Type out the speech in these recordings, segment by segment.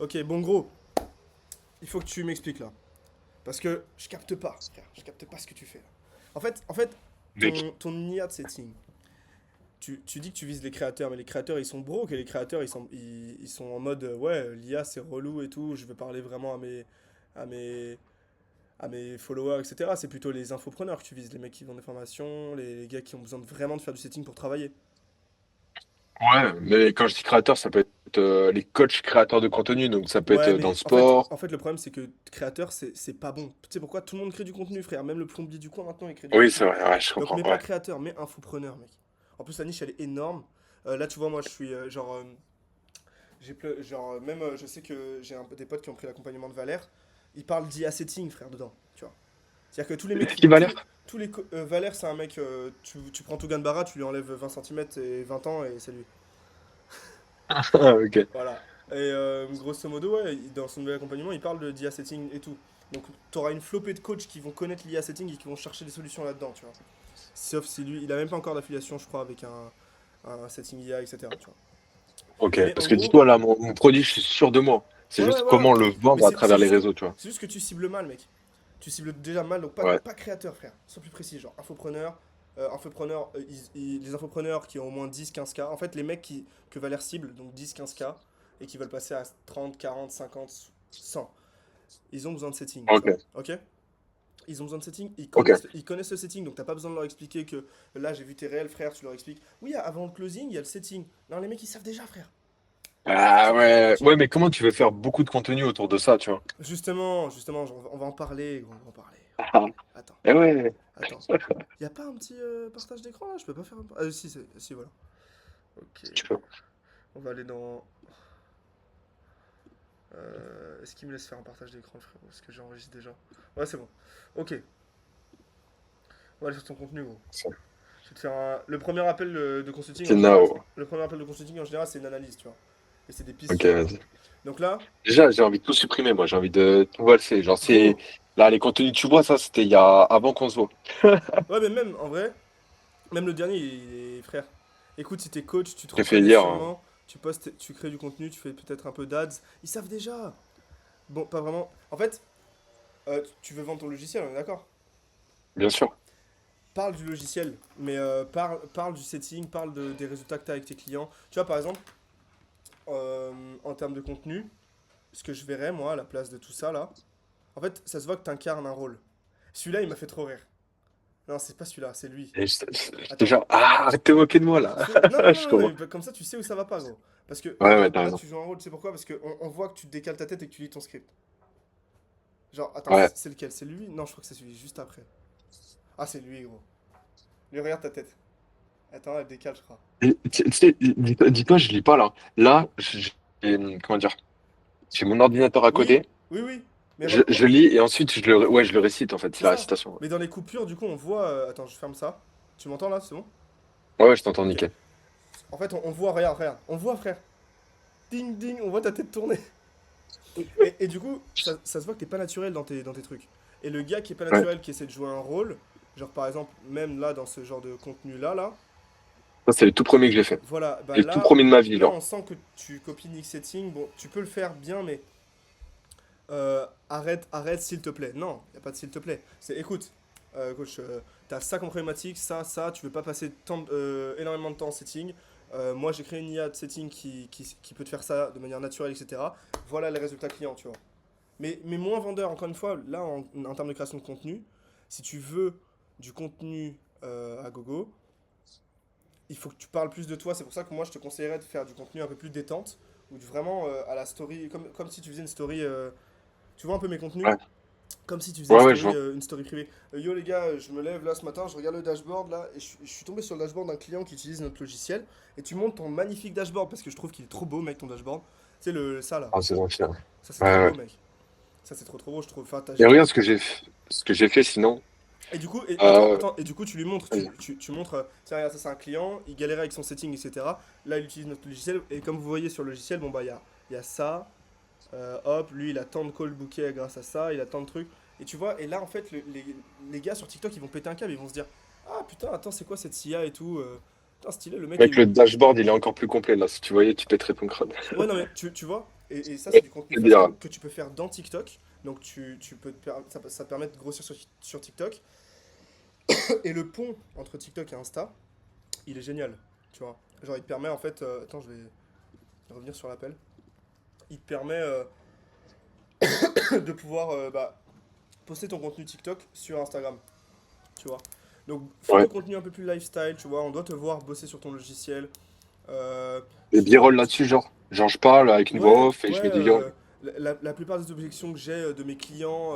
Ok, bon, gros, il faut que tu m'expliques là. Parce que je capte pas, frère. Je capte pas ce que tu fais là. En fait, Mec. ton IA de setting, tu dis que tu vises les créateurs, mais les créateurs ils sont broke et les créateurs ils sont en mode ouais, l'IA c'est relou et tout, je veux parler vraiment à mes, à mes followers, etc. C'est plutôt les infopreneurs que tu vises, les mecs qui vendent des formations, les gars qui ont besoin vraiment de faire du setting pour travailler. Ouais, mais quand je dis créateur, ça peut être les coachs créateurs de contenu, donc ça peut être Ouais, dans le mais sport. en fait, le problème, c'est que créateur, c'est pas bon. Tu sais pourquoi tout le monde crée du contenu, frère? Même le plombier du coin, maintenant, il crée du Oui, contenu. c'est vrai, ouais, je Donc, comprends, mets pas ouais. créateur, mets infopreneur, mec. En plus, la niche, elle est énorme. Là, tu vois, moi, je suis genre. Genre, même, je sais que j'ai des potes qui ont pris l'accompagnement de Valère. Ils parlent d'IA setting, frère, dedans, tu vois. C'est-à-dire que tous les mecs qui. Qui va l'air? Valère, c'est un mec. Tu prends tout Ganbara, tu lui enlèves 20 centimètres et 20 ans, et c'est lui. Ah, ok. Voilà. Et grosso modo, ouais, dans son nouvel accompagnement, il parle de d'IA setting et tout. Donc, tu auras une flopée de coachs qui vont connaître l'IA setting et qui vont chercher des solutions là-dedans, tu vois. Sauf si lui, il a même pas encore d'affiliation, je crois, avec un setting IA, etc. Tu vois. Ok, Mais en parce que gros, dis-toi, là, mon produit, je suis sûr de moi. C'est ouais, ouais, juste ouais, comment ouais. le Mais vendre à c'est travers les juste, réseaux, tu vois. c'est juste que tu cibles mal, mec. Tu cibles déjà mal, donc Ouais. pas créateur, frère. Sois plus précis, genre infopreneur. Les infopreneurs qui ont au moins 10-15K. En fait, les mecs que Valère cible, donc 10-15K, et qui veulent passer à 30, 40, 50, 100. Ils ont besoin de setting, tu vois. Ok, Ok? Ils ont besoin de setting, ok. ils connaissent le setting, donc t'as pas besoin de leur expliquer que là j'ai vu tes réels frères, tu leur expliques. Oui, avant le closing, il y a le setting. Non, les mecs ils savent déjà, frère. Ah ouais, ouais, mais comment tu veux faire beaucoup de contenu autour de ça, tu vois? Justement, on va en parler, gros, on va en parler. Ah, Attends, eh ouais. attends. Y a pas un petit partage d'écran là? Je peux pas faire un. Ah, si, si, voilà. Ok. Tu peux. On va aller dans. Est-ce qu'il me laisse faire un partage d'écran, frérot? Est-ce que j'enregistre déjà? Ouais, c'est bon. Ok. On va aller sur ton contenu, gros. Je vais te faire le premier appel de consulting C'est en général. now. Le premier appel de consulting en général, c'est une analyse, tu vois. Et c'est des pistes Ok, sur l'IA. vas-y. Donc là, Déjà, j'ai envie de tout supprimer, moi. J'ai envie de tout valser. Genre, c'est. gros. Là, les contenus que tu vois, ça, c'était il y a. Avant qu'on se voit. Ouais, mais même en vrai, même le dernier, frère. Écoute, si t'es coach, tu te J'ai fait reconnais hier, hein. sûrement. Tu postes, tu crées du contenu, tu fais peut-être un peu d'ads. Ils savent déjà. Bon, pas vraiment. En fait, tu veux vendre ton logiciel, on est d'accord? Bien sûr. Parle du logiciel, mais parle du setting, parle des résultats que tu as avec tes clients. Tu vois, par exemple, en termes de contenu, ce que je verrais, moi, à la place de tout ça, là, en fait, ça se voit que tu incarnes un rôle. Celui-là, il m'a fait trop rire. Non, c'est pas celui-là, c'est lui. Et j'étais Attends. genre, ah, arrête de te moquer de moi, là. Non, non, non, Je non, comprends. mais comme ça, tu sais où ça va pas, gros. Parce que, Ouais, ouais, regarde, t'as là, raison. tu joues un rôle, tu sais pourquoi? Parce qu'on voit que tu te décales ta tête et que tu lis ton script. Genre, attends, Ouais. c'est lequel? C'est lui? Non, je crois que c'est celui juste après. Ah, c'est lui, gros. Lui, regarde ta tête. Attends, elle décale, je crois. Et tu sais, dis-toi, je lis pas, là. Là, comment dire? J'ai mon ordinateur à Oui, côté. oui, oui. Mais Je lis et ensuite, ouais, je le récite, en fait. c'est C'est la ça. récitation. Ouais, Mais dans les coupures, du coup, on voit. Attends, je ferme ça. Tu m'entends là, c'est bon? ouais, je t'entends Ok. nickel. En fait, on voit, regarde, regarde. On voit, frère. Ding, ding, on voit ta tête tourner. Et du coup, ça se voit que t'es pas naturel dans tes trucs. Et le gars qui est pas Ouais. naturel, qui essaie de jouer un rôle, genre par exemple, même là, dans ce genre de contenu-là, là, Ça, c'est le tout premier que j'ai fait. voilà, bah Et le tout là, premier de ma vie, là, genre. on sent que tu copies Nick Setting. Bon, tu peux le faire bien, mais arrête s'il te plaît. Non, y a pas de s'il te plaît. C'est écoute, coach, t'as ça comme problématique, ça, tu veux pas passer énormément de temps en setting. Moi, j'ai créé une IA de setting qui peut te faire ça de manière naturelle, etc. Voilà les résultats clients, tu vois. Mais moins vendeur, encore une fois, là, en termes de création de contenu, si tu veux du contenu à gogo, il faut que tu parles plus de toi. C'est pour ça que moi, je te conseillerais de faire du contenu un peu plus détente, ou vraiment à la story, comme si tu faisais une story. Tu vois un peu mes contenus? Ouais, Comme si tu faisais ouais, ouais, je vois. une story privée. Yo les gars, je me lève là ce matin, je regarde le dashboard là, et je suis tombé sur le dashboard d'un client qui utilise notre logiciel. Et tu montes ton magnifique dashboard, parce que je trouve qu'il est trop beau, mec, ton dashboard. Tu sais, ça là. Ah, c'est gentil, hein. Ça, c'est Ouais, trop ouais. beau, mec. Ça, c'est trop beau, je trouve. Enfin, Et regarde ce que j'ai fait sinon. et du coup, Euh, attends, et du coup, tu lui montres, vas-y. tu montres, tiens, regarde, ça c'est un client, il galérait avec son setting, etc. Là, il utilise notre logiciel, et comme vous voyez sur le logiciel, bon bah, il y a ça, hop, lui, il a tant de calls bookés grâce à ça, il a tant de trucs. Et tu vois, et là, en fait, les gars sur TikTok, ils vont péter un câble, ils vont se dire, ah putain, attends, c'est quoi cette IA et tout putain, stylé, le mec Mec, le est. dashboard, il est encore plus complet là. Si tu voyais, tu pèterais ton crâne. Ouais, non, mais tu vois, Et ça, c'est Ouais, du contenu c'est-à-dire, facile que tu peux faire dans TikTok. Donc tu peux ça te permet de grossir sur TikTok. Et le pont entre TikTok et Insta, il est génial. Tu vois. Genre, il te permet en fait. Attends, je vais revenir sur l'appel. Il te permet de pouvoir poster ton contenu TikTok sur Instagram. Tu vois. Donc, faire ouais. du contenu un peu plus lifestyle. Tu vois. On doit te voir bosser sur ton logiciel. Des Qui, B-roll là-dessus, genre. Genre, je parle avec une voix Ouais, off et ouais, je mets des B-roll. la plupart des objections que j'ai de mes clients,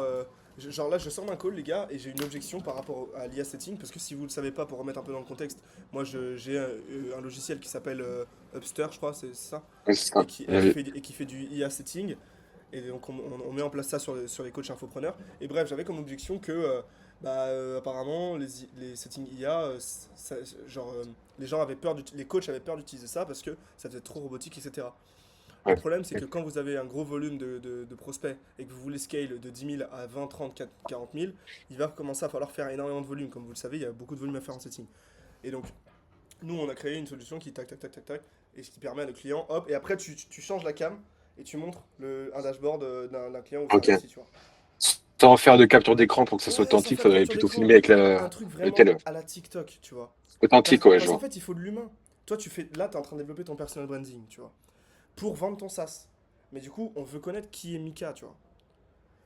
genre là je sors d'un call les gars et j'ai une objection par rapport à l'IA setting parce que si vous ne le savez pas pour remettre un peu dans le contexte, moi j'ai un logiciel qui s'appelle Upster je crois, c'est ça, Ouais, c'est ça. et qui fait du IA setting et donc on met en place ça sur les coachs infopreneurs et bref j'avais comme objection que apparemment les settings IA, les gens avaient peur, les coachs avaient peur d'utiliser ça parce que ça faisait trop robotique etc. Le Ouais. problème, c'est que quand vous avez un gros volume de prospects et que vous voulez scale de 10 000 à 20, 30, 40 000, il va commencer à falloir faire énormément de volume. Comme vous le savez, il y a beaucoup de volume à faire en setting. Et donc, nous, on a créé une solution qui tac, tac, tac, tac, tac, et ce qui permet à nos clients, hop, et après, tu changes la cam et tu montres un dashboard d'un client où ça a Ok. réussi, tu vois. Sans faire de capture d'écran pour que ça soit Ouais, sans authentique, faire de faudrait capture plutôt d'écran, filmer avec un truc le vraiment tel. à la TikTok, tu vois. Authentique, ouais, je Parce qu'en vois. fait, il faut de l'humain. Toi, là, tu es en train de développer ton personal branding, tu vois, pour vendre ton SaaS. Mais du coup, on veut connaître qui est Mika, tu vois.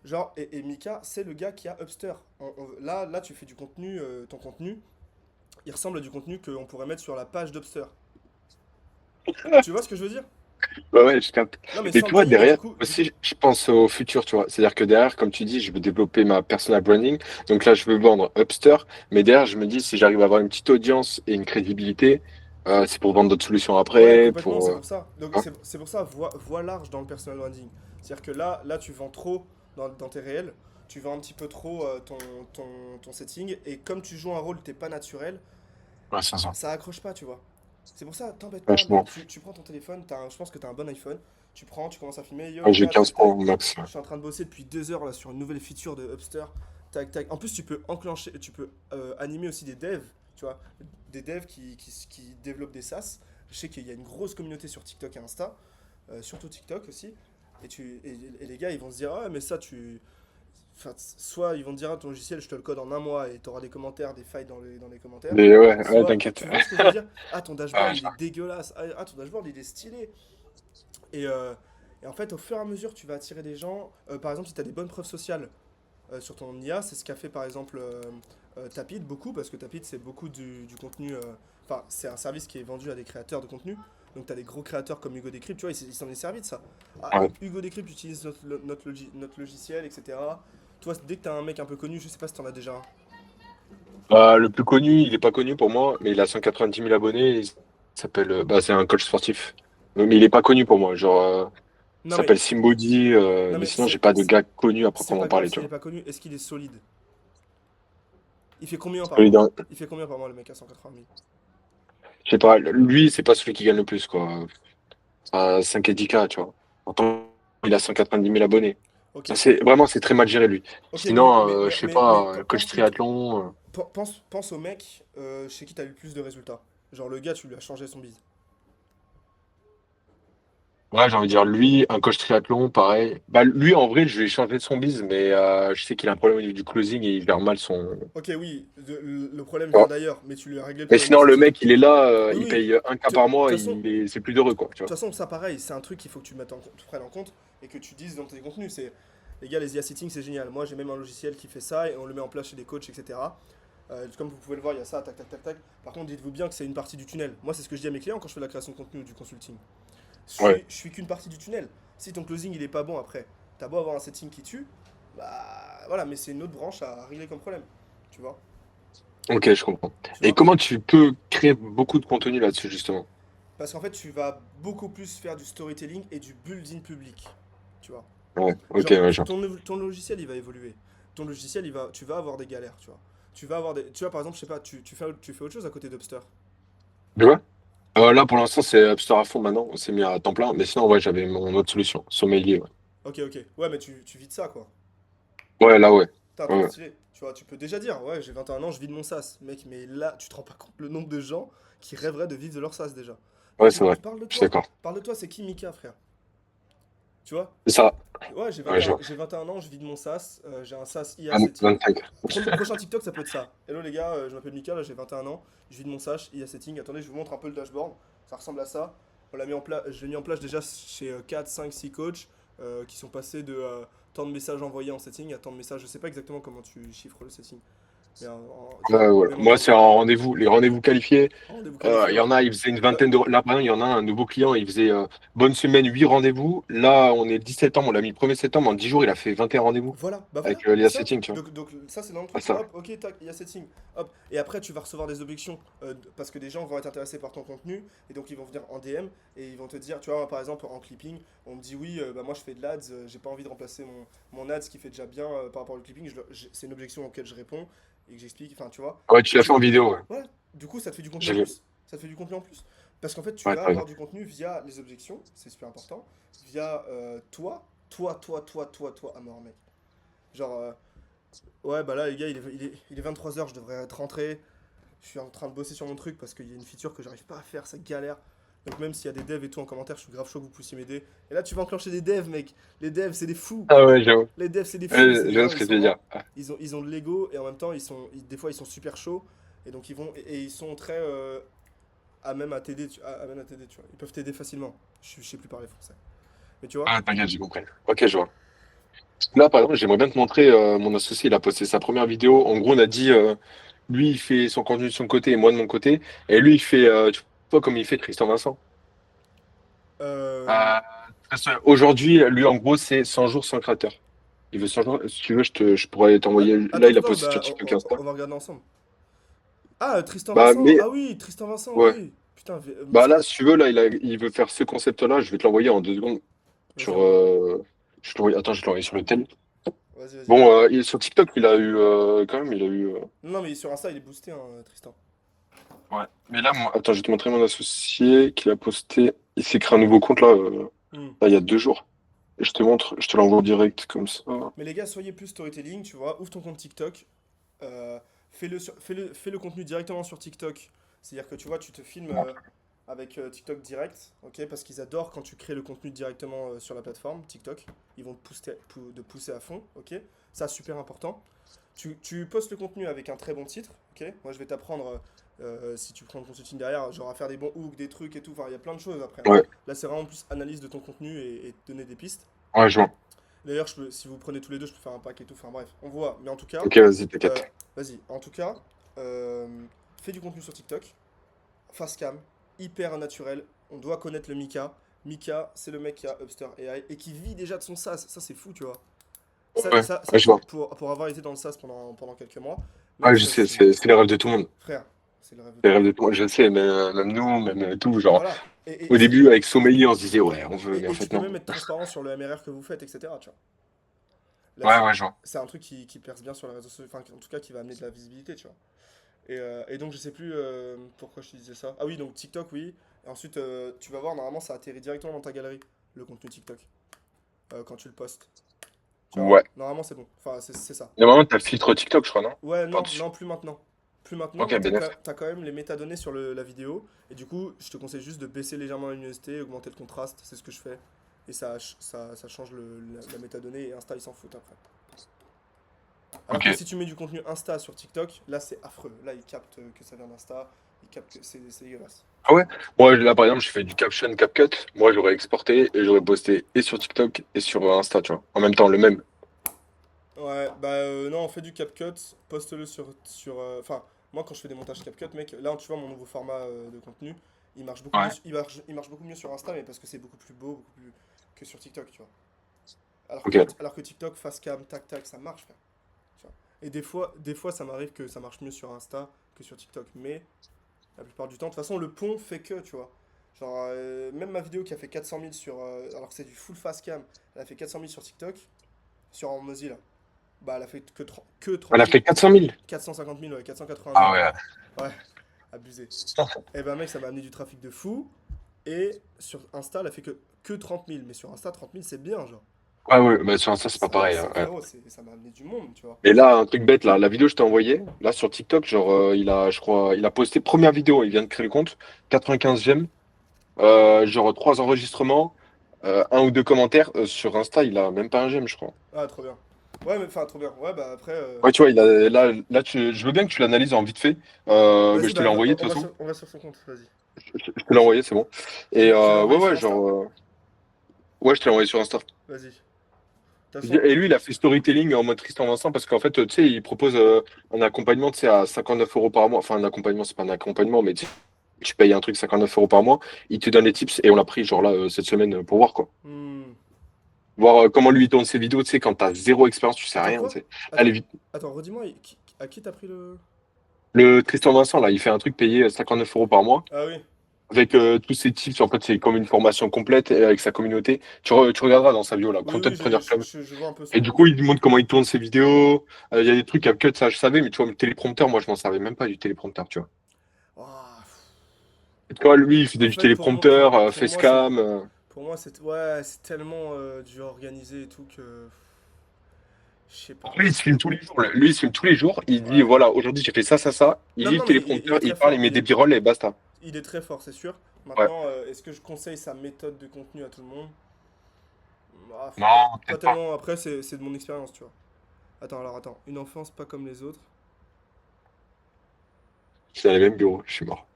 Genre, et Mika, c'est le gars qui a Upster. Là, tu fais du contenu, ton contenu, il ressemble à du contenu qu'on pourrait mettre sur la page d'Upster. Tu vois ce que je veux dire? Ouais, ouais, je capte. Non, mais Mais sans tu le vois, tailler, mais derrière aussi, je pense au futur, tu vois. C'est-à-dire que derrière, comme tu dis, je veux développer ma personal branding. Donc là, je veux vendre Upster. Mais derrière, je me dis, si j'arrive à avoir une petite audience et une crédibilité, c'est pour vendre d'autres solutions Ouais, après, complètement, pour... c'est pour ça. Donc, hein. c'est pour ça, vois large dans le personal branding. C'est-à-dire que là, tu vends trop dans tes réels, tu vends un petit peu trop ton setting, et comme tu joues un rôle, t'es pas naturel, Ouais, 500. ça accroche pas, tu vois. C'est pour ça, t'embête pas, mec. Vachement. Tu prends ton téléphone, je pense que t'as un bon iPhone, tu commences à filmer, yo Ouais, les j'ai gars, 15 tac tac, Pro Max. je suis en train de bosser depuis 2 heures là sur une nouvelle feature de Upster, tac tac. En plus, tu peux enclencher, tu peux animer aussi des devs, tu vois, des devs qui développent des SaaS. Je sais qu'il y a une grosse communauté sur TikTok et Insta, surtout TikTok aussi. Et les gars, ils vont se dire, ah, mais ça, enfin, soit ils vont te dire, ah, ton logiciel, je te le code en un mois et tu auras des commentaires, des failles dans les commentaires. Mais ouais, ouais, Soit, t'inquiète. tu vois ce que je veux dire? Ah, ton Ah, dashboard, il est dégueulasse. Ton dashboard, il est stylé. Et, euh, et en fait, au fur et à mesure, tu vas attirer des gens. Par exemple, si tu as des bonnes preuves sociales sur ton IA, c'est ce qu'a fait par exemple Tapid beaucoup, parce que Tapid, c'est beaucoup du contenu. Enfin, c'est un service qui est vendu à des créateurs de contenu. Donc, tu as des gros créateurs comme Hugo Décrypte, tu vois, il s'en est servi de ça. Ah, ouais. Hugo Décrypte utilise notre logiciel, etc. Toi, dès que tu as un mec un peu connu, je sais pas si tu en as déjà un. Le plus connu, il est pas connu pour moi, mais il a 190 000 abonnés. Il s'appelle, c'est un coach sportif. Mais il est pas connu pour moi. Genre, il Non, mais, s'appelle Simbody, non, mais mais sinon, j'ai pas de gars connus à c'est proprement pas grave parler, tu s'il est vois. pas connu. Est-ce qu'il est solide? Il fait combien par mois? Solide, Il fait combien par mois le mec à 180 000? je sais pas, lui, c'est pas celui qui gagne le plus, quoi. À 5 et 10K, tu vois. Pourtant, il a 190 000 abonnés. Ok, C'est très mal géré, lui. ok, Sinon, je sais pas, coach pense triathlon. pense au mec chez qui t'as eu le plus de résultats. Genre le gars, tu lui as changé son bise. Ouais, j'ai envie de dire, lui, un coach triathlon, pareil. Bah, lui, en vrai, je vais changer de son bise, mais je sais qu'il a un problème au niveau du closing et il gère mal son. Ok, oui, le problème Tu vient vois. d'ailleurs, mais tu lui as réglé le Mais problème de sinon, le setting. mec, il est là, Oui, il oui. paye 1K De par toute mois, façon, c'est plus d'heureux, quoi, tu vois. ça pareil, c'est un truc qu'il faut que tu prennes en compte et que tu dises dans tes contenus. C'est, les gars, les IA settings, c'est génial. Moi, j'ai même un logiciel qui fait ça et on le met en place chez des coachs, etc. Comme vous pouvez le voir, il y a ça, tac, tac, tac, tac. Par contre, dites-vous bien que c'est une partie du tunnel. Moi, c'est ce que je dis à mes clients quand je fais la création de contenu ou du consulting. Ouais. Je suis qu'une partie du tunnel. Si ton closing il est pas bon après, t'as beau avoir un setting qui tue, bah voilà, mais c'est une autre branche à régler comme problème. Tu vois? Ok, je comprends. Tu Et vois? comment tu peux créer beaucoup de contenu là-dessus, justement? Parce qu'en fait, tu vas beaucoup plus faire du storytelling et du building public. Tu vois? Ouais, ok, Genre, ouais, genre. ton logiciel il va évoluer. Ton logiciel, tu vas avoir des galères, tu vois. Tu vois, par exemple, je sais pas, tu fais autre chose à côté d'Upster. De quoi? Là, pour l'instant, c'est App Store à fond maintenant, on s'est mis à temps plein, mais sinon, ouais, j'avais mon autre solution, Sommelier, ouais. Ok, ok. Ouais, mais tu vis de ça, quoi. Ouais, là, ouais. T'as un Ouais, truc ouais. stylé. Tu vois, tu peux déjà dire, ouais, j'ai 21 ans, je vis de mon SaaS. Mec, mais là, tu te rends pas compte le nombre de gens qui rêveraient de vivre de leur SaaS déjà. Ouais, c'est Vas-y, vrai. parle de Je suis toi. d'accord. Parle de toi, c'est qui Mika, frère? Tu vois? C'est ça. Ouais, Ouais, je vois. j'ai 21 ans, je vis de mon SaaS, j'ai un SaaS IA setting. 25. Prochain TikTok, ça peut être ça. Hello les gars, je m'appelle Mika, là j'ai 21 ans, je vis de mon SaaS IA setting. Attendez, je vous montre un peu le dashboard. Ça ressemble à ça. On l'a mis en place, je l'ai mis en place déjà chez 4, 5, 6 coachs qui sont passés de tant de messages envoyés en setting à tant de messages. Je sais pas exactement comment tu chiffres le setting. Mais tu vois, Ouais. même en Moi, temps c'est en rendez-vous. Les rendez-vous qualifiés. rendez-vous qualifié, Il y ouais. en a, ils faisaient une Bah, vingtaine de. Là, par exemple, il y en a un nouveau client, il faisait bonne semaine, 8 rendez-vous. Là, on est le 17 septembre, on l'a mis le 1er septembre. En 10 jours, il a fait 21 rendez-vous voilà, avec c'est l'IA ça. Setting, tu vois. Donc ça c'est dans le Ah, truc. ça. Hop, ok, tac, il y a setting. Hop. Et après tu vas recevoir des objections parce que des gens vont être intéressés par ton contenu et donc ils vont venir en DM et ils vont te dire, tu vois, par exemple en clipping, on me dit oui, bah moi je fais de l'ads, j'ai pas envie de remplacer mon ads qui fait déjà bien par rapport au clipping. C'est une objection auquel je réponds et que j'explique, enfin tu vois. Ouais, tu l'as fait Tu, en vidéo, ouais. voilà, du coup ça te fait du contenu J'ai en vu. plus. Ça te fait du contenu en plus. Parce qu'en fait tu Ouais, vas t'as raison. avoir du contenu via les objections, c'est super important, via toi, à mort mec. Genre, ouais, bah là, les gars, il est 23 h, je devrais être rentré. Je suis en train de bosser sur mon truc parce qu'il y a une feature que j'arrive pas à faire, ça galère. Donc, même s'il y a des devs et tout en commentaire, je suis grave chaud que vous puissiez m'aider. Et là, tu vas enclencher des devs, mec. Les devs, c'est des fous. Ah ouais, j'avoue. Les devs, c'est des fous. C'est Je vois genre, ce ils que tu sont veux dire. vraiment. Ils ont de l'ego et en même temps, des fois, ils sont super chauds. Et donc, ils vont. Et ils sont très. À même à t'aider, à même à t'aider, tu vois. Ils peuvent t'aider facilement. Je sais plus parler français. Mais tu vois. Ah, t'inquiète, j'ai compris. Ok, je vois. Là, par exemple, j'aimerais bien te montrer mon associé, il a posté sa première vidéo. En gros, on a dit, lui, il fait son contenu de son côté et moi de mon côté. Et lui, il fait, tu vois, comme il fait Tristan Vincent. Euh, Euh, Aujourd'hui, lui, en gros, c'est 100 jours sans créateur. Il veut 100 jours. Si tu veux, je pourrais t'envoyer. Là, Attends, il a attends, posté sur bah, TikTok et Insta. on va regarder ensemble. Ah, Tristan Bah, Vincent. mais, Ah oui, Tristan Vincent, oui, ouais. oui. Putain, Bah, là, si tu veux, là, il veut faire ce concept-là. Je vais te l'envoyer en 2 secondes. vas-y, Sur, envoie-moi. je te l'envoie- Attends, je te l'envoie sur le tel. Vas-y, vas-y. Bon, sur TikTok, il a eu, quand même, il a eu. Non, mais sur Insta, il est boosté, hein, Tristan. Ouais. Mais là, moi, attends, je vais te montrer mon associé qui a posté. Il s'est créé un nouveau compte là, Hmm. là, il y a 2 jours. Et je te montre, je te l'envoie en direct comme ça. Mais les gars, soyez plus storytelling, tu vois. Ouvre ton compte TikTok. Fais le contenu directement sur TikTok. C'est-à-dire que tu vois, tu te filmes avec TikTok direct, ok? Parce qu'ils adorent quand tu crées le contenu directement sur la plateforme TikTok. Ils vont te pousser à fond, ok? Ça, super important. Tu postes le contenu avec un très bon titre, ok? Moi, je vais t'apprendre, si tu prends le consulting derrière, genre à faire des bons hooks, des trucs et tout. Enfin, il y a plein de choses après, hein. Ouais, Là, c'est vraiment plus analyse de ton contenu et te donner des pistes. ouais, je vois. D'ailleurs, si vous prenez tous les deux, je peux faire un pack et tout. Enfin, bref, on voit. Mais en tout cas, Ok, vas-y, euh, t'inquiète. vas-y. En tout cas, euh, fais du contenu sur TikTok. Face cam, hyper naturel. On doit connaître le Mika. Mika, c'est le mec qui a Upster AI et qui vit déjà de son SaaS. Ça, c'est fou, tu vois. Ouais, ouais, je vois. Pour avoir été dans le SaaS pendant quelques mois, mec, Ouais, je ça, sais, c'est. c'est les rêves de tout le monde. Frère, c'est le rêve de C'est tout les le rêves monde. de tout le monde. Je sais, même nous, même tout. Genre, Voilà. au début, avec Sommelier, on se disait, ouais, on veut, mais en Et tu fait, peux non. même être transparent sur le MRR que vous faites, etc. Tu vois. Ouais, Là-dessus, ouais, je vois. c'est un truc qui perce bien sur les réseaux sociaux. Enfin, en tout cas, qui va amener de la visibilité, tu vois. Et donc, je sais plus pourquoi je te disais ça. Ah oui, donc TikTok, oui. Et ensuite, tu vas voir, normalement, ça atterrit directement dans ta galerie, le contenu TikTok, quand tu le postes. Tu vas Ouais. voir, normalement, c'est bon. Enfin, c'est ça. Il y a un moment, t'as le filtre TikTok, je crois, non? Ouais, non, Par-dessus. non, plus maintenant. Plus maintenant, Ok, mais bénef. t'as quand même les métadonnées sur la vidéo. Et du coup, je te conseille juste de baisser légèrement la luminosité, augmenter le contraste. C'est ce que je fais. Et ça change la métadonnée et Insta, ils s'en foutent après. Alors Ok. que si tu mets du contenu Insta sur TikTok, là, c'est affreux. Là, ils captent que ça vient d'Insta. Ils captent que c'est dégueulasse. Ah ouais? Moi, là, par exemple, je fais du caption, CapCut. Moi, j'aurais exporté et j'aurais posté et sur TikTok et sur Insta, tu vois. En même temps, le même. Ouais, bah non, on fait du CapCut, poste-le enfin, moi quand je fais des montages CapCut, mec, là tu vois mon nouveau format de contenu, il marche beaucoup mieux, Ouais. il marche beaucoup mieux sur Insta, mais parce que c'est beaucoup plus beau, beaucoup plus que sur TikTok, tu vois. Ok. Alors que TikTok, face cam, tac tac, ça marche, frère. Tu vois. Et des fois ça m'arrive que ça marche mieux sur Insta que sur TikTok, mais la plupart du temps, de toute façon, le pont fait que, tu vois. Genre, même ma vidéo qui a fait 400 000 alors que c'est du full face cam, elle a fait 400 000 sur TikTok, sur Mozilla. Bah, elle a fait que Elle 30 a 000. fait 400 000. 450 000, ouais, 480 000. Ah ouais. Ouais, abusé. Et ben, mec, ça m'a amené du trafic de fou. Et sur Insta, elle a fait que 30 000. Mais sur Insta, 30 000, c'est bien, genre. Ah ouais, bah sur Insta, c'est pas Ça, pareil, c'est hein, ouais. frérot, ça m'a amené du monde, tu vois. Et là, un truc bête, là, la vidéo que je t'ai envoyée, là, sur TikTok, genre, je crois, il a posté première vidéo, il vient de créer le compte, 95 j'aime, genre 3 enregistrements, un ou deux commentaires. Sur Insta, il a même pas un j'aime, je crois. Ah, trop bien. Ouais, mais enfin, trop bien. Ouais, bah après. Ouais, tu vois, là je veux bien que tu l'analyses en vite fait. Je Vas-y, te l'ai bah, envoyé de toute façon. on va sur son compte, vas-y. Je te l'ai envoyé, c'est bon. Et Tu l'as ouais, envoyé sur ouais, Insta? genre. Ouais, je te l'ai envoyé sur Insta. Vas-y. De toute façon, Et lui, il a fait storytelling en mode Tristan Vincent parce qu'en fait, tu sais, il propose un accompagnement, tu sais, à 59 € par mois. Enfin, un accompagnement, c'est pas un accompagnement, mais tu sais, tu payes un truc 59 € par mois, il te donne les tips et on l'a pris, genre là, cette semaine pour voir quoi. hmm. Voir comment lui il tourne ses vidéos, tu sais, quand t'as zéro expérience, tu sais Attends, rien, quoi? tu sais. Allez Attends, vite. attends, redis-moi, à qui t'as pris le. Le Tristan Vincent, là, il fait un truc payé 59 € par mois Ah oui. avec tous ses tips. En fait, c'est comme une formation complète et avec sa communauté. Tu regarderas dans sa bio, là, Oui, Content oui, Trader Club. je vois un peu Et son du coup, profil. il montre comment il tourne ses vidéos. Il y a des trucs CapCut, ça je savais, mais tu vois, le téléprompteur, moi je m'en servais même pas du téléprompteur, tu vois. Ah, Et tu vois, lui, il faisait en du fait, téléprompteur, pour moi, facecam. pour moi, c'est, ouais, c'est tellement du organisé et tout que, je sais pas. Lui, il se filme tous les jours. Lui, il se filme tous les jours. Il dit, Ouais. voilà, aujourd'hui j'ai fait ça, ça, ça. Il Non, lit le non, mais il téléprompteur, est il très parle, il fort. met des b-rolls et basta. Il est très fort, c'est sûr. Ouais. Maintenant, est-ce que je conseille sa méthode de contenu à tout le monde? Ah, Non, pas peut-être pas. tellement. Après, c'est de mon expérience, tu vois. Attends, alors attends. Une enfance pas comme les autres. C'est dans les mêmes bureaux, je suis mort.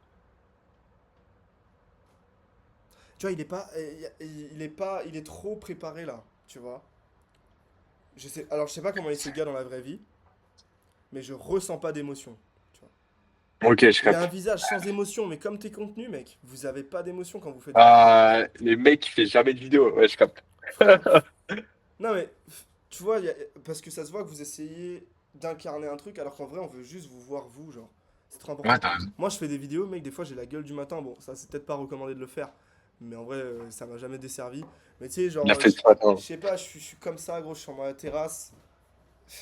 Tu vois, il est pas, il est pas, il est trop préparé là, tu vois. Alors je sais pas comment est ce gars dans la vraie vie, mais je ressens pas d'émotion. Tu vois. Ok, je Il a un capte. visage sans émotion, mais comme tes contenus, mec, vous avez pas d'émotion quand vous faites des contenus. Les mecs qui fait jamais de vidéo, ouais, je capte. Frère, non mais, tu vois, parce que ça se voit que vous essayez d'incarner un truc, alors qu'en vrai, on veut juste vous voir vous, genre. C'est trop Ouais, important. t'as raison. Moi, je fais des vidéos, mec, des fois, j'ai la gueule du matin. Bon, ça, c'est peut-être pas recommandé de le faire, mais en vrai, ça m'a jamais desservi. Mais tu sais, Il a genre, fait ce matin. je sais pas, je suis comme ça, gros, je suis sur ma terrasse.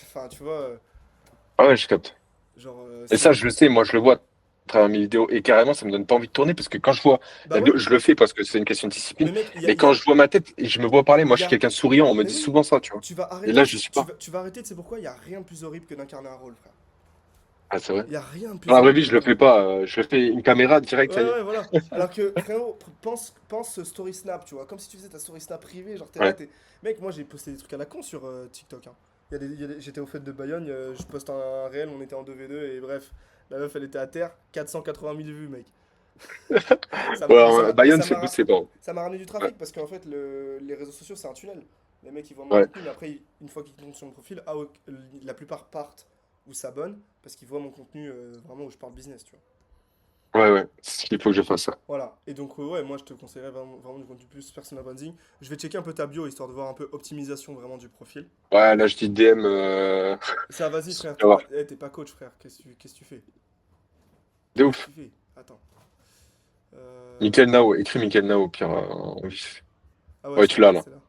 Enfin, tu vois, Ah ouais, je capte. genre, Et ça, je le sais, moi, je le vois à travers mes vidéos. Et carrément, ça me donne pas envie de tourner parce que quand je vois bah la ouais, vidéo, je le fais parce que c'est une question de discipline. mais mec, Mais quand je vois ma tête et je me vois parler, moi, il je y suis a, quelqu'un de souriant. On me mais dit oui, souvent ça, tu vois. tu vas Et arrêter, là, je suis pas. tu vas arrêter, tu sais pourquoi? Il y a rien de plus horrible que d'incarner un rôle, frère. Ah, c'est vrai. Il y a rien de Dans plus la vraie horrible vie, que je le d'incarner fais un rôle. pas. Je fais une caméra direct, Ouais, ça y est. ouais, voilà. Alors que, frérot, pense story snap, tu vois. Comme si tu faisais ta story snap privée, genre t'es là, Ouais. t'es. Mec, moi j'ai posté des trucs à la con sur TikTok, hein. J'étais au fête de Bayonne, je poste un réel, on était en 2v2, et bref, la meuf elle était à terre, 480 000 vues, mec. Ouais, Bayonne, c'est c'est bon. Ça m'a ramené du Ouais. trafic parce qu'en fait, les réseaux sociaux c'est un tunnel. Les mecs ils voient mon Ouais. contenu, mais après, une fois qu'ils tombent sur mon profil, la plupart partent ou s'abonnent parce qu'ils voient mon contenu vraiment où je parle business, tu vois. Ouais, ouais. Il faut que je fasse ça. Voilà, et donc ouais, moi je te conseillerais vraiment du contenu plus personal branding. Je vais checker un peu ta bio histoire de voir un peu optimisation vraiment du profil. Ouais, là, je dis DM. Ça, vas-y Tu frère, vas voir. t'es pas coach frère, qu'est-ce que tu fais? De Qu'est-ce que ouf. tu fais? Attends. Euh, Nickel Nao. Écris Nickel Nao au pire en vif. Ah ouais, Ouais, tu l'as là. c'est là.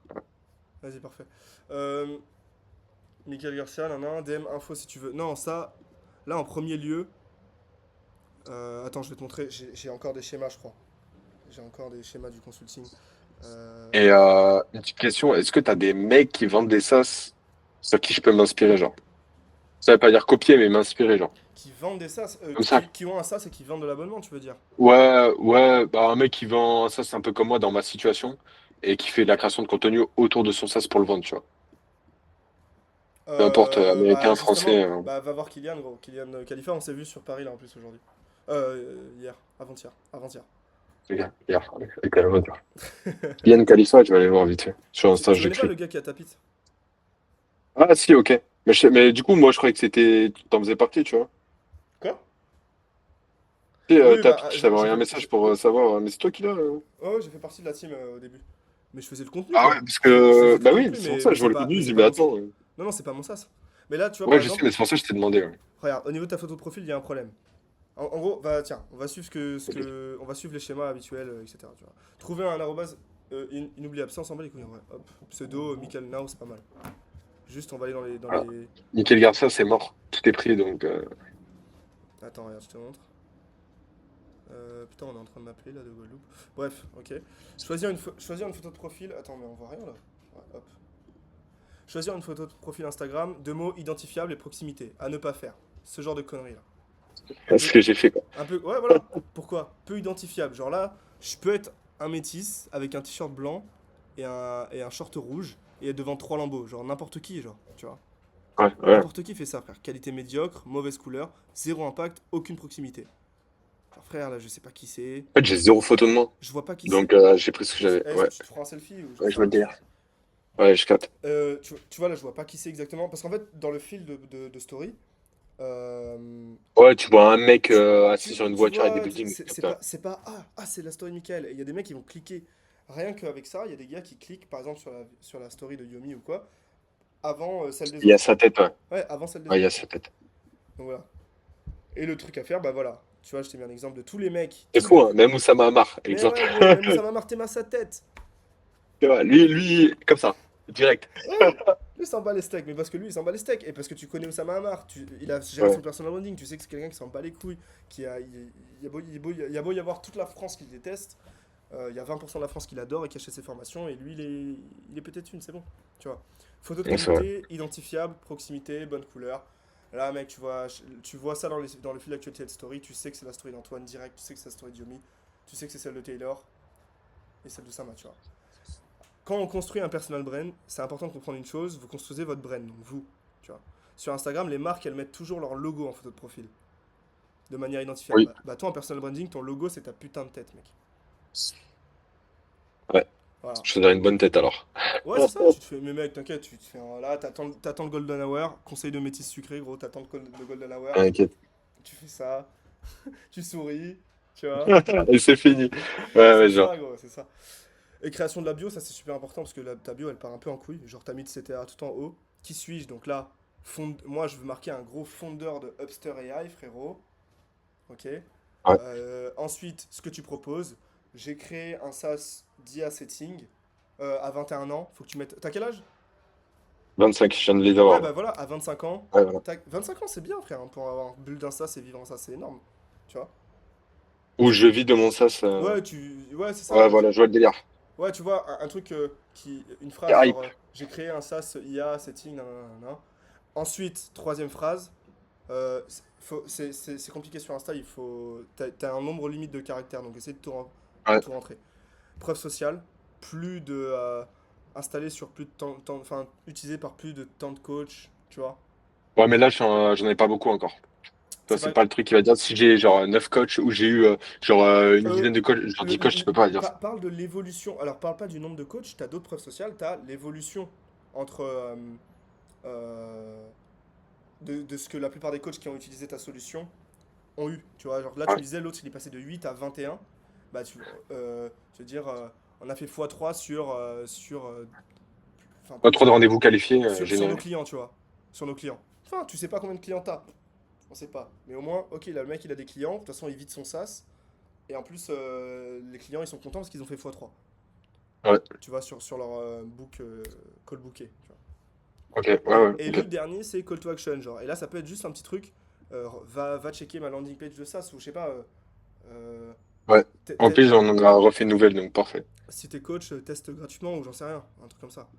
Vas-y, parfait. Euh, Michael Garcia, nan, DM info si tu veux. Non, ça, là en premier lieu, attends, je vais te montrer, j'ai encore des schémas, je crois. J'ai encore des schémas du consulting. Et une petite question, est-ce que t'as des mecs qui vendent des sas sur qui je peux m'inspirer, genre? Ça veut pas dire copier, mais m'inspirer, genre. Qui vendent des SaaS, Comme ça. qui ont un SaaS et qui vendent de l'abonnement, tu veux dire? Ouais, ouais, bah un mec qui vend un sas un peu comme moi dans ma situation et qui fait de la création de contenu autour de son sas pour le vendre, tu vois. Peu importe, Bah américain, justement, français. bah va voir Kylian, gros. Kylian Khalifa, on s'est vu sur Paris là en plus aujourd'hui. Hier, avant-hier. Les gars, regarde, avec la voiture. Yann Khalifa, je vais aller le voir vite fait. Sur Insta, Tu connais pas j'écris. le gars qui a tapis? Ah si, ok. Mais du coup, moi, je croyais que c'était. T'en faisais partie, tu vois. Quoi? Tu sais, Oui, t'as bah je t'avais envoyé un message pour savoir, mais c'est toi qui l'as. ouais, j'ai fait partie de la team au début. Mais je faisais le contenu Ah ouais, quoi. parce Je que. faisais du Bah oui, contenu, c'est pour ça, je vois le contenu, mais je c'est dis, pas mais mon. attends. Non, non, c'est pas mon SaaS. Mais là, tu vois, Ouais, par je sais, exemple, mais c'est pour ça que je t'ai demandé. Ouais. regarde, au niveau de ta photo de profil, il y a un problème. En gros, bah tiens, on va suivre Ok. on va suivre les schémas habituels, etc. Tu vois. Trouver un arrobase inoubliable, ça on s'en bat les couilles en vrai. Hop, pseudo, Michael Now, c'est pas mal. Juste, on va aller dans Voilà. les. Nickel Garcia, c'est mort. Tout est pris, donc. Attends, regarde, je te montre. Putain, on est en train de m'appeler là de Guadeloupe. Bref, ok. Choisir une photo de profil. Attends, mais on voit rien là. Ouais, hop. Choisir une photo de profil Instagram, deux mots identifiables et proximité. À ne pas faire. Ce genre de conneries là. C'est ce Peu, que j'ai fait, quoi. un peu. Ouais, voilà. Pourquoi? Peu identifiable. Genre là, je peux être un métis avec un t-shirt blanc et un short rouge et être devant trois lambeaux. Genre n'importe qui, genre, tu vois. Ouais, ouais. N'importe qui fait ça, frère. Qualité médiocre, mauvaise couleur, zéro impact, aucune proximité. Genre, frère, là, je sais pas qui c'est. En fait, j'ai zéro photo de moi. Je vois pas qui c'est. Donc, j'ai pris ce que j'avais. Est-ce que Ouais, tu te prends un selfie ou j'en ouais, sais je me rien. le délire. Ouais, je capte. Tu vois, là, je vois pas qui c'est exactement. Parce qu'en fait, dans le fil de story, euh, Ouais, tu vois un mec assis sur une tu voiture avec des vois, buildings. c'est la story Michael. Et il y a des mecs qui vont cliquer. Rien qu'avec ça, il y a des gars qui cliquent, par exemple, sur la story de Yomi ou quoi, avant celle des Il y a autres. sa tête, ouais. Ouais, avant celle des Ouais, il y a autres. sa tête. Donc voilà. Et le truc à faire, bah voilà. Tu vois, je t'ai mis un exemple de tous les mecs. C'est fou, hein. Même Oussama Ammar, Mais exemple. ouais, gros, même Oussama Martema sa tête. Tu vois, lui, comme ça, direct. Ouais, lui il s'en bat les steaks, mais parce que lui il s'en bat les steaks, et parce que tu connais Oussama Hamar, il a géré Ouais, son personal branding, tu sais que c'est quelqu'un qui s'en bat les couilles, il y a beau y avoir toute la France qui le déteste, il y a 20% de la France qui l'adore et qui achète ses formations, et lui il est peut-être une, c'est bon, tu vois. Photo de ouais, c'est vrai. qualité, identifiable, proximité, bonne couleur. Là mec, tu vois ça dans le fil d'actualité de story, tu sais que c'est la story d'Antoine direct, tu sais que c'est la story de Yomi, tu sais que c'est celle de Taylor, et celle de Sama, tu vois. Quand on construit un personal brand, c'est important de comprendre une chose, vous construisez votre brand, donc vous, tu vois. Sur Instagram, les marques, elles mettent toujours leur logo en photo de profil, de manière identifiable. Oui, Bah toi, en personal branding, ton logo, c'est ta putain de tête, mec. ouais. Voilà. Je faisais une bonne tête alors. Ouais, c'est ça, tu te fais, mais mec, t'inquiète, tu te fais là, t'attends le golden hour, conseil de métis sucré, gros, t'attends le golden hour, T'inquiète. tu fais ça, tu souris, tu vois. Et c'est fini. Ouais, C'est ouais, genre. ça, gros, c'est ça. Et création de la bio, ça c'est super important parce que ta bio elle part un peu en couille. Genre t'as mis de CTA tout en haut. Qui suis-je? Donc là, moi je veux marquer un gros fondeur de Upster AI, frérot. Ok. Ouais. Ensuite, ce que tu proposes, j'ai créé un SaaS d'IA setting à 21 ans. Faut que tu mettes. T'as quel âge? 25, je viens de les Ouais, avoir bah là. voilà, à 25 ans. Ouais, voilà. 25 ans, c'est bien, frère, hein, pour avoir bulle d'un SaaS et vivre en SaaS, c'est énorme. Tu vois? Où je vis de mon sas. Ouais, c'est ça. Ouais, voilà, je vois le délire. Ouais, tu vois, un truc une Et phrase genre hype. j'ai créé un SaaS IA setting, nan. Ensuite, troisième phrase, c'est compliqué sur Insta, t'as un nombre limite de caractères, donc essaye de Ouais. tout rentrer. Preuve sociale, plus de installé sur plus de enfin utilisé par plus de tant de coachs, tu vois. Ouais, mais là, j'en ai pas beaucoup encore. Toi, C'est c'est pas pas le truc qui va dire si j'ai genre 9 coachs ou j'ai eu genre une euh, dizaine de coachs, genre 10 coachs, tu peux pas dire ça. parle de l'évolution. Alors parle pas du nombre de coachs, t'as d'autres preuves sociales, t'as l'évolution entre euh, de ce que la plupart des coachs qui ont utilisé ta solution ont eu. Tu vois, genre là, tu Ouais. me disais, l'autre, il est passé de 8 à 21. Bah, je veux dire, on a fait x3 enfin, Pas plus, trop de rendez-vous qualifiés, sur nos génial. clients, tu vois. Sur nos clients. Enfin, tu sais pas combien de clients t'as. On sait pas. Mais au moins, ok, là, le mec, il a des clients. De toute façon, il vide son SaaS. Et en plus, les clients, ils sont contents parce qu'ils ont fait x3. Ouais. Tu vois, sur leur call booké. Tu vois. Ok, ouais, ouais, Et le ok. dernier, c'est call to action, genre. Et là, ça peut être juste un petit truc. Va checker ma landing page de SaaS ou je sais pas. Ouais. Te- En te- plus, on en a refait une nouvelle, donc parfait. si t'es coach, teste gratuitement ou j'en sais rien, un truc comme ça.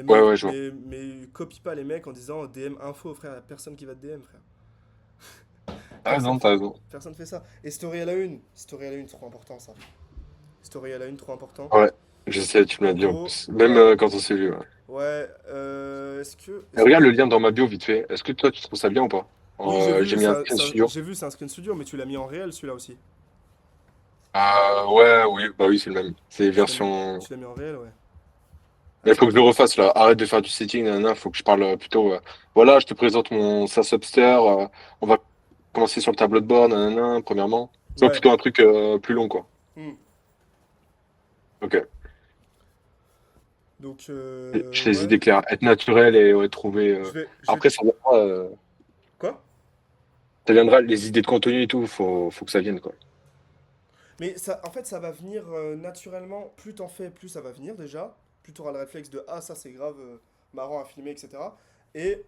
Ouais, ouais, je vois. Mais copie pas les mecs en disant DM info, frère, y a personne qui va te DM, frère. T'as raison, t'as raison. Personne fait ça. Et story à la une, trop important ça. Story à la une, trop important. Ouais, je sais, tu me En l'as dit en gros, plus. Même quand on s'est vu. Ouais. ouais, Et regarde le lien dans ma bio vite fait. Est-ce que toi, tu trouves ça bien ou pas? oui, j'ai J'ai vu, mis un screen studio. c'est un screen studio, mais tu l'as mis en réel celui-là aussi. Ouais, oui, bah oui, c'est le même. C'est Tu l'as mis, version. tu l'as mis en réel, ouais. Mais Ah, il faut que je le refasse là. Arrête de faire du setting, nanana. Faut que je parle plutôt. Voilà, je te présente mon SaaS Upster. On va commencer sur le tableau de bord, nanana, premièrement. C'est ouais. plutôt un truc plus long, quoi. Hmm. Ok. Donc, J'ai les ouais. idées claires. Être naturel et ouais, trouver. Je vais. Après, Quoi? ça viendra, les idées de contenu et tout. Faut que ça vienne, quoi. Mais ça, en fait, ça va venir naturellement. Plus t'en fais, plus ça va venir déjà. Plus t'auras le réflexe de ah, ça c'est grave marrant à filmer, etc. Et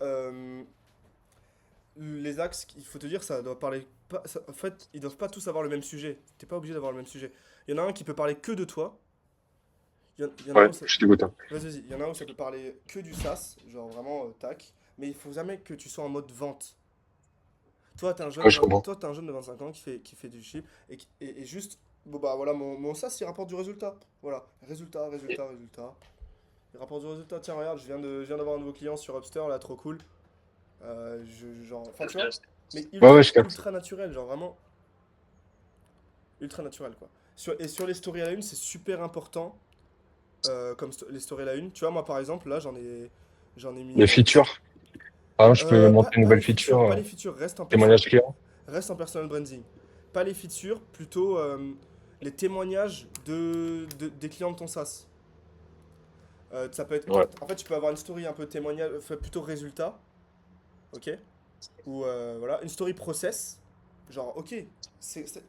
les axes, il faut te dire, ça doit parler. En fait, ils doivent pas tous avoir le même sujet. T'es pas obligé d'avoir le même sujet. Il y en a un qui peut parler que de toi. Il y en a Ouais, où je suis dégoûté. vas-y. Il y en a où ça peut parler que du SaaS, genre vraiment tac. Mais il faut jamais que tu sois en mode vente. Ouais, je comprends. Toi, t'es un jeune de 25 ans qui fait du chip et juste Bon bah voilà, mon SaaS il rapporte du résultat. Voilà, résultat, résultat, résultat. Il rapporte du résultat. Tiens, regarde, je viens d'avoir un nouveau client sur Upster, là, trop cool. Enfin, tu vois, mais Ouais, ouais, ultra, je capte. ultra naturel, genre vraiment ultra naturel, quoi. Et sur les stories à la une, c'est super important, comme les stories à la une. Tu vois, moi, par exemple, là, j'en ai mis. Les features. Par exemple, je peux monter une Pas nouvelle les feature, features, pas les features, témoignage client. reste en personal branding. Pas les features, plutôt les témoignages des clients de ton SaaS. Ça peut être, Ouais. en fait, tu peux avoir une story un peu témoignage, enfin, plutôt résultat, ok? Ou voilà, une story process. Genre, ok,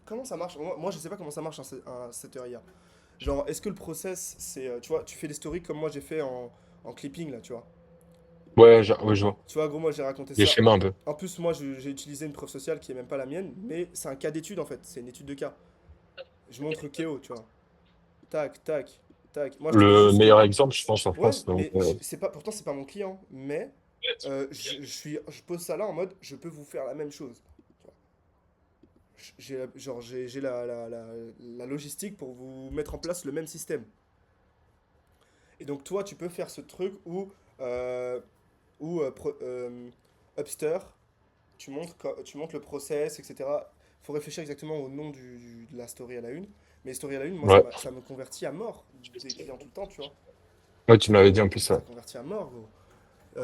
comment ça marche? Moi, je sais pas comment ça marche un setter IA. Genre, est-ce que le process, c'est, tu vois, tu fais des stories comme moi j'ai fait en clipping là, tu vois? Ouais, ouais, je vois. Tu vois, gros, moi j'ai raconté Les ça. schémas un peu. En plus, moi j'ai utilisé une preuve sociale qui est même pas la mienne, mais c'est un cas d'étude en fait, c'est une étude de cas. Je montre Kéo, tu vois. Tac, tac, tac. Moi je te dis Le juste que, meilleur exemple, je pense, en ouais, France. Donc, mais c'est pas, pourtant c'est pas mon client, mais je pose ça là en mode, je peux vous faire la même chose. Tu vois. J'ai la logistique pour vous mettre en place le même système. Et donc toi, tu peux faire ce truc euh, où Upster, tu montres le process, etc. Faut réfléchir exactement au nom de la story à la une. Mais story à la une, moi, ouais. ça me convertit à mort des clients tout le temps, tu vois. Ouais, tu me l'avais dit en plus, ça. Ça convertit à mort, gros.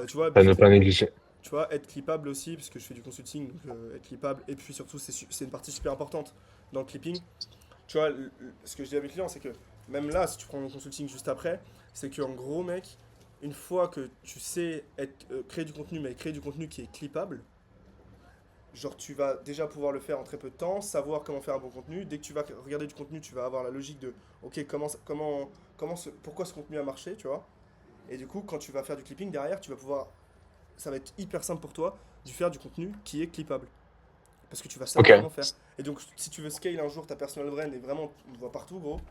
Tu vois, À ne pas négliger. tu vois, être clippable aussi, parce que je fais du consulting, donc être clippable. Et puis surtout, c'est une partie super importante dans le clipping. Tu vois, ce que je dis à mes clients, c'est que même là, si tu prends mon consulting juste après, c'est qu'en gros, mec, une fois que tu sais créer du contenu, mais créer du contenu qui est clippable, genre tu vas déjà pouvoir le faire en très peu de temps, savoir comment faire un bon contenu. Dès que tu vas regarder du contenu, tu vas avoir la logique de, ok, pourquoi ce contenu a marché, tu vois. Et du coup, quand tu vas faire du clipping derrière, tu vas pouvoir, ça va être hyper simple pour toi de faire du contenu qui est clippable. Parce que tu vas savoir Ok. comment faire. Et donc, si tu veux scale un jour ta personal brand et vraiment, on le voit partout, gros,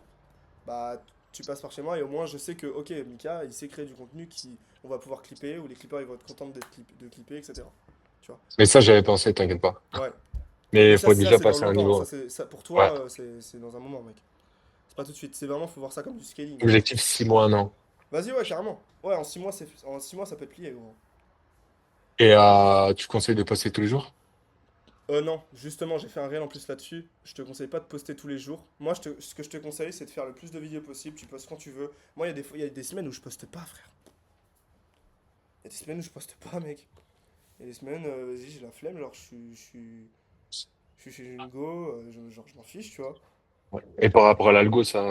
bah tu passes par chez moi et au moins je sais que, ok, Mika, il sait créer du contenu qui on va pouvoir clipper, ou les clippers ils vont être contents de clipper, etc. Tu vois. Mais ça, j'avais pensé, t'inquiète pas. Ouais. Mais Mais il faut ça déjà c'est dans passer à un longtemps. niveau. Ça, pour Ouais. toi, c'est dans un moment, mec. C'est pas tout de suite. C'est vraiment, faut voir ça comme du scaling, tu vois. Objectif 6 mois, un an. Vas-y, ouais, carrément. Ouais, en 6 mois, ça peut être plié, gros. Et tu conseilles de poster tous les jours? Non, justement, j'ai fait un réel en plus là-dessus. Je te conseille pas de poster tous les jours. Moi, ce que je te conseille, c'est de faire le plus de vidéos possible. Tu postes quand tu veux. Moi, il y a des semaines où je poste pas, frère. Il y a des semaines où je poste pas, mec. Il y a des semaines, vas-y, j'ai la flemme. Genre, je suis chez une go. Genre, je m'en fiche, tu vois. Ouais. Et par rapport à l'algo, ça.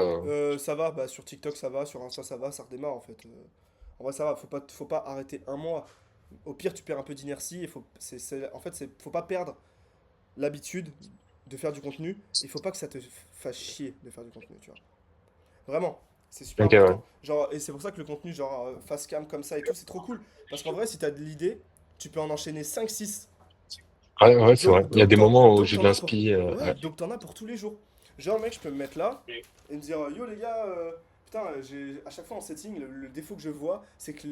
Ça va, bah, sur TikTok, ça va. Sur Insta, ça va. Ça redémarre, en fait. En vrai, ça va. Faut pas arrêter un mois. Au pire, tu perds un peu d'inertie. En fait, faut pas perdre l'habitude de faire du contenu. Il faut pas que ça te fasse chier de faire du contenu, tu vois. Vraiment, c'est super Ok, ouais. important. Genre, et c'est pour ça que le contenu, genre face cam comme ça et tout, c'est trop cool. Parce qu'en vrai, si t'as de l'idée, tu peux en enchaîner 5 6. Ouais, ouais, c'est vrai. Il y a des moments où Donc j'ai de t'en as pour. l'inspi. Ouais, Ouais. donc t'en as pour tous les jours. Genre, mec, je peux me mettre là et me dire, yo les gars, putain, à chaque fois en setting, le défaut que je vois, c'est que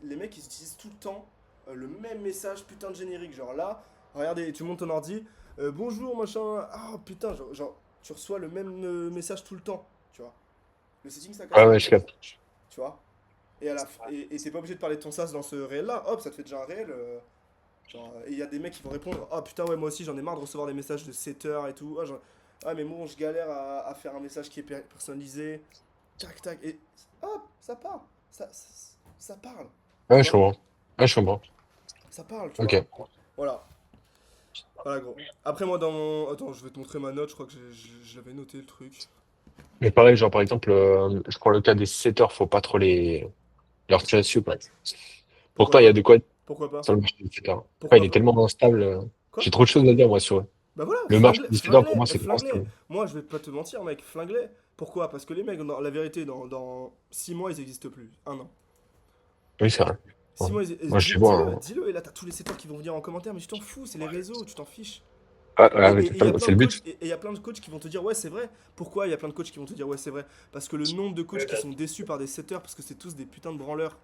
les mecs ils utilisent tout le temps le même message, putain de générique. Genre là, regardez, tu montes ton ordi, bonjour machin, ah putain, tu reçois le même message tout le temps, tu vois. Le setting ça Ouais, casse ouais, en je fait, capte. tu vois. Et t'es pas obligé de parler de ton sas dans ce réel là, hop, ça te fait déjà un réel. Genre, et il y a des mecs qui vont répondre, ah putain, ouais, moi aussi j'en ai marre de recevoir des messages de 7 heures et tout. Ah, mais bon, je galère à faire un message qui est personnalisé. Tac, tac, et hop, ça part. Ça parle, tu Ouais, je vois. comprends. Ouais, je comprends. Ça parle, tu vois. Ok. Voilà, voilà, gros. Après, moi, dans mon. Attends, je vais te montrer ma note, je crois que je l'avais noté le truc. Mais pareil, genre par exemple, je prends le cas des setters, faut pas trop leur tirer dessus, quoi. Pour Pourquoi toi, il y a pas? de quoi être Pourquoi pas? sur le marché des setters. Après, il Pourquoi est pas? tellement instable. Quoi? J'ai trop de choses à dire, moi, sur eux. Bah voilà, Le marché des setters, pour flingue-les, moi, c'est trop flingue-les. instable. Moi, je vais pas te mentir, mec, flingue-les. Pourquoi? Parce que les mecs, la vérité, dans 6 mois, ils existent plus. Un an. Oui, c'est vrai. Ouais. 6 mois, Moi, je sais pas. dis-le, Hein. dis-le. Et là, t'as tous les secteurs qui vont venir en commentaire, mais tu t'en fous, c'est les réseaux, tu t'en fiches. Ah, Et ouais, mais il y a plein c'est de le coachs, but. et il y a plein de coachs qui vont te dire ouais c'est vrai. Pourquoi il y a plein de coachs qui vont te dire ouais c'est vrai? Parce que le nombre de coachs qui sont déçus par des setters parce que c'est tous des putains de branleurs,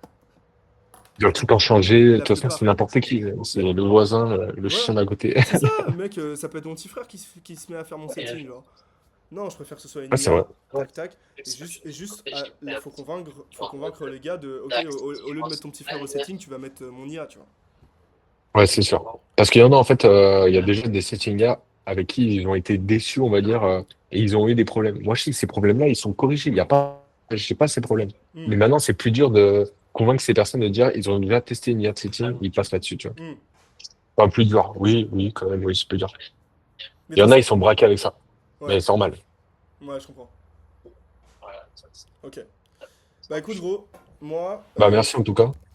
Ils doivent tout le temps changer. De la toute façon, c'est plupart. n'importe qui. C'est le voisin, le Ouais, chien d'à côté. c'est ça, mec, ça peut être mon petit frère qui se met à faire mon setting, genre. Non, je préfère que ce soit une Ah, c'est vrai. IA, tac tac, et juste, il faut convaincre les gars de, ok, au lieu de mettre ton petit frère au setting, tu vas mettre mon IA, tu vois. Ouais, c'est sûr. Parce qu'il y en a, en fait, il y a déjà des settings avec qui ils ont été déçus, on va dire, et ils ont eu des problèmes. Moi, je sais que ces problèmes-là, ils sont corrigés. Il y a pas, je sais pas ces problèmes. Hmm, Mais maintenant, c'est plus dur de convaincre ces personnes de dire, ils ont déjà testé une IA de setting, ils passent là-dessus, tu vois. hmm. Enfin, plus dur. Oui, oui, quand même, oui, c'est plus dur. Mais Il y de en toute a, ils façon, sont braqués avec ça. Mais ouais, c'est normal. ouais, je comprends. Ok. Bah écoute, gros, moi, Bah, merci en tout cas.